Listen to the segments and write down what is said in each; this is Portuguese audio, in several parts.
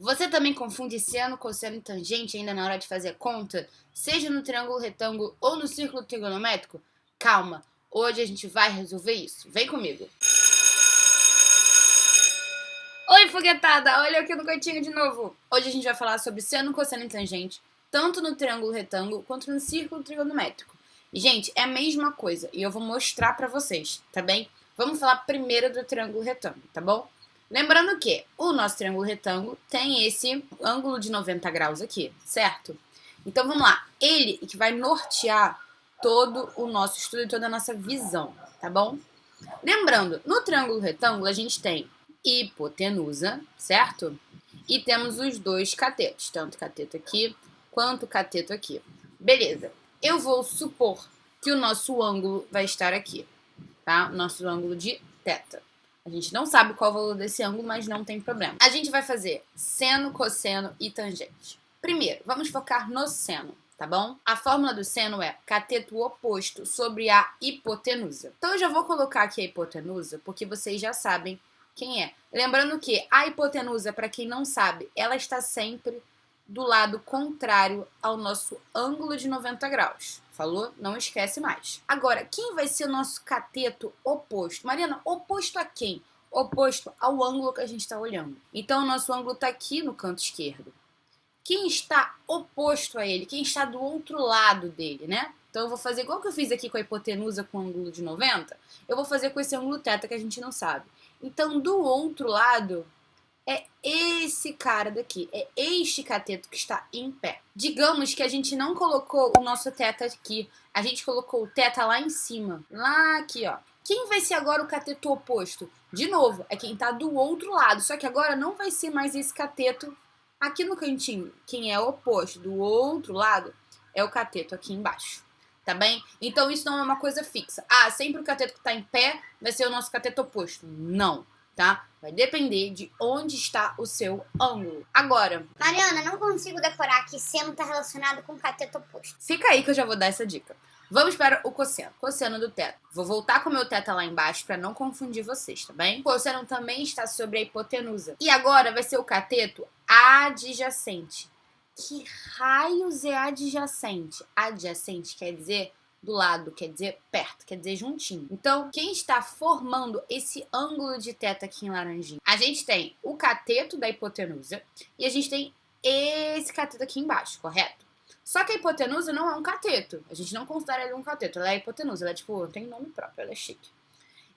Você também confunde seno, cosseno e tangente ainda na hora de fazer a conta? Seja no triângulo retângulo ou no círculo trigonométrico? Calma, hoje a gente vai resolver isso. Vem comigo! Oi, foguetada! Olha aqui no cantinho de novo! Hoje a gente vai falar sobre seno, cosseno e tangente, tanto no triângulo retângulo quanto no círculo trigonométrico. E, gente, é a mesma coisa, e eu vou mostrar pra vocês, tá bem? Vamos falar primeiro do triângulo retângulo, tá bom? Lembrando que o nosso triângulo retângulo tem esse ângulo de 90 graus aqui, certo? Então vamos lá, ele que vai nortear todo o nosso estudo e toda a nossa visão, tá bom? Lembrando, no triângulo retângulo a gente tem hipotenusa, certo? E temos os dois catetos, tanto cateto aqui quanto cateto aqui. Beleza, eu vou supor que o nosso ângulo vai estar aqui, tá? Nosso ângulo de θ. A gente não sabe qual é o valor desse ângulo, mas não tem problema. A gente vai fazer seno, cosseno e tangente. Primeiro, vamos focar no seno, tá bom? A fórmula do seno é cateto oposto sobre a hipotenusa. Então eu já vou colocar aqui a hipotenusa, porque vocês já sabem quem é. Lembrando que a hipotenusa, para quem não sabe, ela está sempre do lado contrário ao nosso ângulo de 90 graus. Falou? Não esquece mais. Agora, quem vai ser o nosso cateto oposto? Mariana, oposto a quem? Oposto ao ângulo que a gente está olhando. Então, o nosso ângulo está aqui no canto esquerdo. Quem está oposto a ele? Quem está do outro lado dele, né? Então, eu vou fazer igual que eu fiz aqui com a hipotenusa com o ângulo de 90, eu vou fazer com esse ângulo θ que a gente não sabe. Então, do outro lado é esse cara daqui, é este cateto que está em pé. Digamos que a gente não colocou o nosso θ aqui, a gente colocou o θ lá em cima, lá aqui, ó. Quem vai ser agora o cateto oposto? De novo, é quem está do outro lado, só que agora não vai ser mais esse cateto aqui no cantinho. Quem é oposto do outro lado é o cateto aqui embaixo, tá bem? Então isso não é uma coisa fixa. Ah, sempre o cateto que está em pé vai ser o nosso cateto oposto. Não. Tá? Vai depender de onde está o seu ângulo. Agora, Mariana, não consigo decorar que seno está relacionado com cateto oposto. Fica aí que eu já vou dar essa dica. Vamos para o cosseno. Cosseno do θ. Vou voltar com o meu θ lá embaixo para não confundir vocês, tá bem? O cosseno também está sobre a hipotenusa. E agora vai ser o cateto adjacente. Que raios é adjacente? Adjacente quer dizer do lado, quer dizer perto, quer dizer juntinho. Então, quem está formando esse ângulo de θ aqui em laranjinha? A gente tem o cateto da hipotenusa e a gente tem esse cateto aqui embaixo, correto? Só que a hipotenusa não é um cateto. A gente não considera ele um cateto. Ela é a hipotenusa. Ela é tipo, tem nome próprio, ela é chique.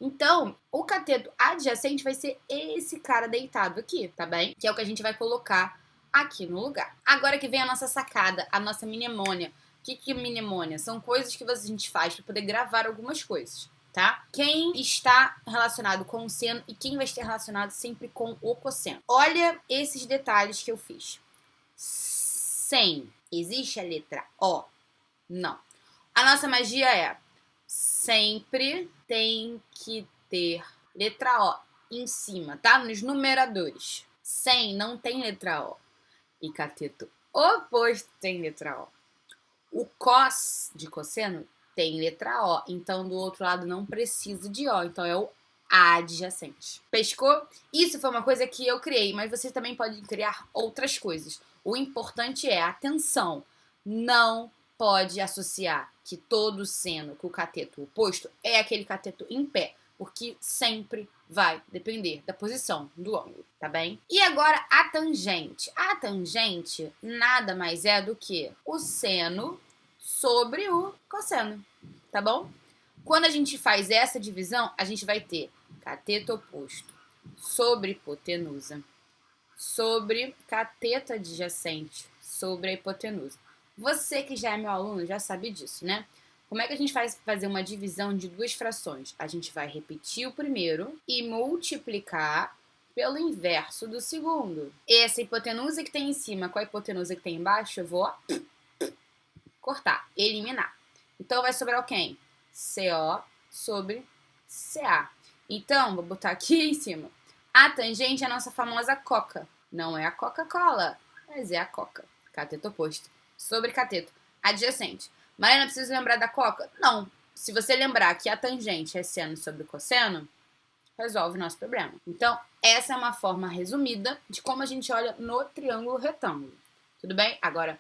Então, o cateto adjacente vai ser esse cara deitado aqui, tá bem? Que é o que a gente vai colocar aqui no lugar. Agora que vem a nossa sacada, a nossa mnemônia. O que é mnemônia? São coisas que a gente faz para poder gravar algumas coisas, tá? Quem está relacionado com o seno e quem vai estar relacionado sempre com o cosseno. Olha esses detalhes que eu fiz. Sem. Existe a letra O? Não. A nossa magia é sempre tem que ter letra O em cima, tá? Nos numeradores. Sem não tem letra O. E cateto oposto tem letra O. O cos de cosseno tem letra O, então do outro lado não precisa de O, então é o adjacente. Pescou? Isso foi uma coisa que eu criei, mas você também pode criar outras coisas. O importante é, atenção, não pode associar que todo seno com o cateto oposto é aquele cateto em pé, porque sempre vai depender da posição do ângulo, tá bem? E agora a tangente. A tangente nada mais é do que o seno sobre o cosseno, tá bom? Quando a gente faz essa divisão, a gente vai ter cateto oposto sobre hipotenusa, sobre cateto adjacente, sobre a hipotenusa. Você que já é meu aluno já sabe disso, né? Como é que a gente faz fazer uma divisão de duas frações? A gente vai repetir o primeiro e multiplicar pelo inverso do segundo. Essa hipotenusa que tem em cima com a hipotenusa que tem embaixo, eu vou cortar, eliminar. Então vai sobrar o quem? CO sobre CA. Então, vou botar aqui em cima. A tangente é a nossa famosa coca. Não é a Coca-Cola, mas é a coca. Cateto oposto sobre cateto adjacente. Mariana, precisa lembrar da coca? Não. Se você lembrar que a tangente é seno sobre cosseno, resolve o nosso problema. Então, essa é uma forma resumida de como a gente olha no triângulo retângulo. Tudo bem? Agora,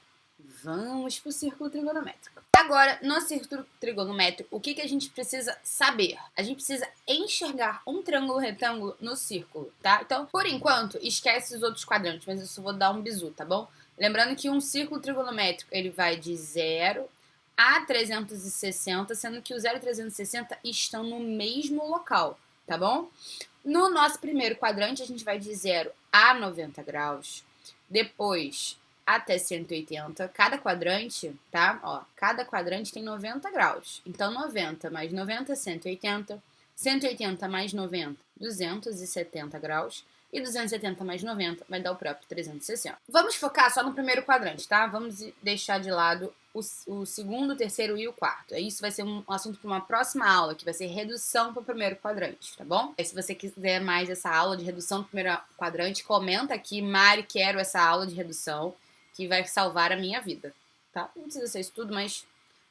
vamos para o círculo trigonométrico. Agora, no círculo trigonométrico, o que a gente precisa saber? A gente precisa enxergar um triângulo retângulo no círculo, tá? Então, por enquanto, esquece os outros quadrantes, mas eu só vou dar um bizu, tá bom? Lembrando que um círculo trigonométrico, ele vai de 0 a 360, sendo que o 0 e 360 estão no mesmo local, tá bom? No nosso primeiro quadrante, a gente vai de 0 a 90 graus, depois até 180. Cada quadrante, tá? Ó, cada quadrante tem 90 graus. Então, 90 mais 90, 180. 180 mais 90, 270 graus. E 270 mais 90 vai dar o próprio 360. Vamos focar só no primeiro quadrante, tá? Vamos deixar de lado o segundo, o terceiro e o quarto. Isso vai ser um assunto para uma próxima aula, que vai ser redução para o primeiro quadrante, tá bom? E se você quiser mais essa aula de redução do primeiro quadrante, comenta aqui, Mari, quero essa aula de redução, que vai salvar a minha vida, tá? Não precisa ser isso tudo, mas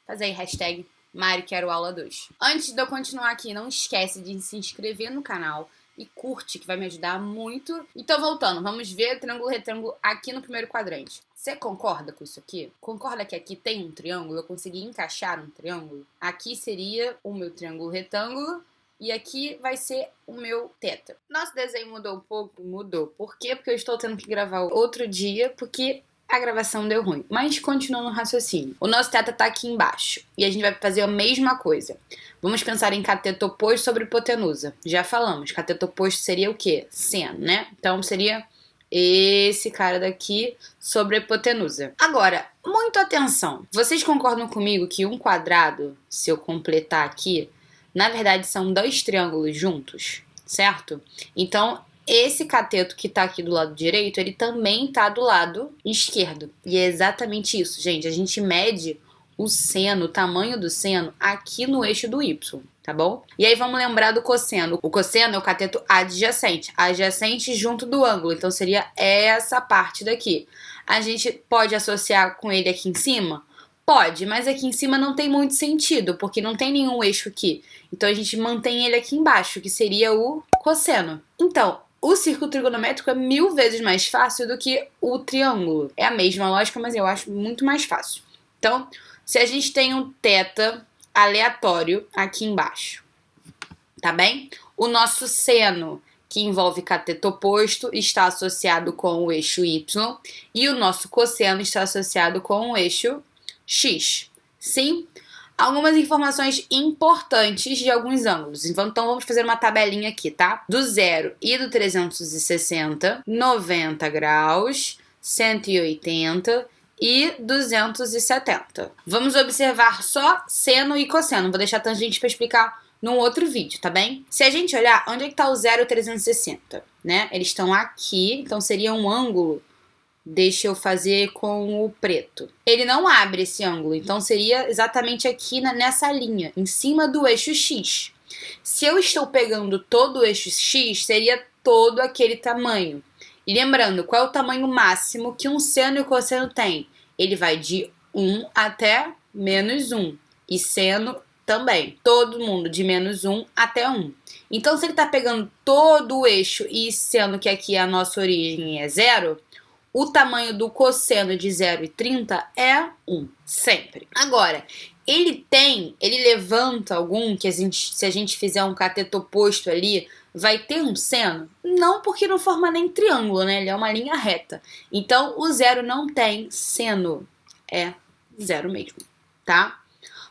faz aí, hashtag Mari, quero aula 2. Antes de eu continuar aqui, não esquece de se inscrever no canal e curte, que vai me ajudar muito. Então, voltando, vamos ver o triângulo retângulo aqui no primeiro quadrante. Você concorda com isso aqui? Concorda que aqui tem um triângulo? Eu consegui encaixar um triângulo? Aqui seria o meu triângulo retângulo e aqui vai ser o meu teta. Nosso desenho mudou um pouco? Mudou. Por quê? Porque eu estou tendo que gravar outro dia, porque a gravação deu ruim. Mas continuando no raciocínio. O nosso teta tá aqui embaixo. E a gente vai fazer a mesma coisa. Vamos pensar em cateto oposto sobre hipotenusa. Já falamos. Cateto oposto seria o quê? Seno, né? Então seria esse cara daqui sobre a hipotenusa. Agora, muita atenção. Vocês concordam comigo que um quadrado, se eu completar aqui, na verdade são dois triângulos juntos, certo? Então, esse cateto que tá aqui do lado direito, ele também tá do lado esquerdo. E é exatamente isso, gente. A gente mede o seno, o tamanho do seno, aqui no eixo do y, tá bom? E aí vamos lembrar do cosseno. O cosseno é o cateto adjacente. Adjacente junto do ângulo. Então seria essa parte daqui. A gente pode associar com ele aqui em cima? Pode, mas aqui em cima não tem muito sentido, porque não tem nenhum eixo aqui. Então a gente mantém ele aqui embaixo, que seria o cosseno. Então, o círculo trigonométrico é 1000 vezes mais fácil do que o triângulo. É a mesma lógica, mas eu acho muito mais fácil. Então, se a gente tem um teta aleatório aqui embaixo, tá bem? O nosso seno, que envolve cateto oposto, está associado com o eixo y, e o nosso cosseno está associado com o eixo x. Sim? Algumas informações importantes de alguns ângulos. Então vamos fazer uma tabelinha aqui, tá? Do 0 e do 360, 90 graus, 180 e 270. Vamos observar só seno e cosseno. Vou deixar a tangente para explicar num outro vídeo, tá bem? Se a gente olhar, onde é que tá o 0 e o 360, né? Eles estão aqui, então seria um ângulo. Deixa eu fazer com o preto. Ele não abre esse ângulo, então seria exatamente aqui nessa linha, em cima do eixo X. Se eu estou pegando todo o eixo X, seria todo aquele tamanho. E lembrando, qual é o tamanho máximo que um seno e o cosseno têm? Ele vai de 1 até menos 1. E seno também. Todo mundo de menos 1 até 1. Então, se ele está pegando todo o eixo e sendo que aqui a nossa origem é 0... o tamanho do cosseno de 0,30 é 1, sempre. Agora, ele levanta algum, que se a gente fizer um cateto oposto ali, vai ter um seno? Não, porque não forma nem triângulo, né? Ele é uma linha reta. Então, o 0 não tem seno. É 0 mesmo, tá?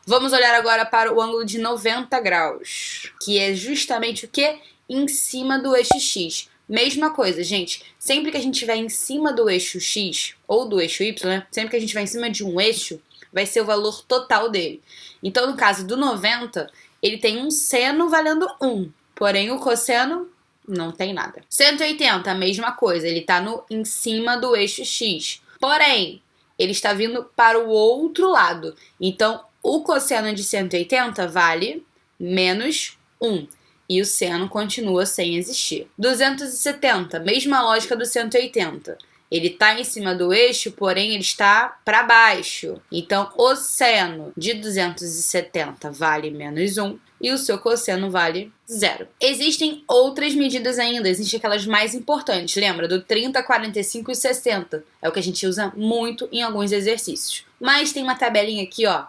Vamos olhar agora para o ângulo de 90 graus, que é justamente o quê? Em cima do eixo X. Mesma coisa, gente. Sempre que a gente estiver em cima do eixo X ou do eixo Y, né? Sempre que a gente estiver em cima de um eixo, vai ser o valor total dele. Então, no caso do 90, ele tem um seno valendo 1. Porém, o cosseno não tem nada. 180, a mesma coisa. Ele está em cima do eixo X. Porém, ele está vindo para o outro lado. Então, o cosseno de 180 vale menos 1. E o seno continua sem existir. 270, mesma lógica do 180. Ele tá em cima do eixo, porém ele está para baixo. Então, o seno de 270 vale menos 1 e o seu cosseno vale 0. Existem outras medidas ainda, existem aquelas mais importantes. Lembra? Do 30, 45 e 60. É o que a gente usa muito em alguns exercícios. Mas tem uma tabelinha aqui, ó,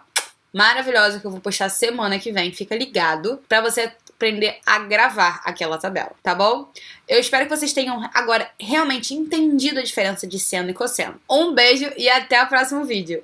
maravilhosa que eu vou postar semana que vem. Fica ligado pra você aprender a gravar aquela tabela, tá bom? Eu espero que vocês tenham agora realmente entendido a diferença de seno e cosseno. Um beijo e até o próximo vídeo!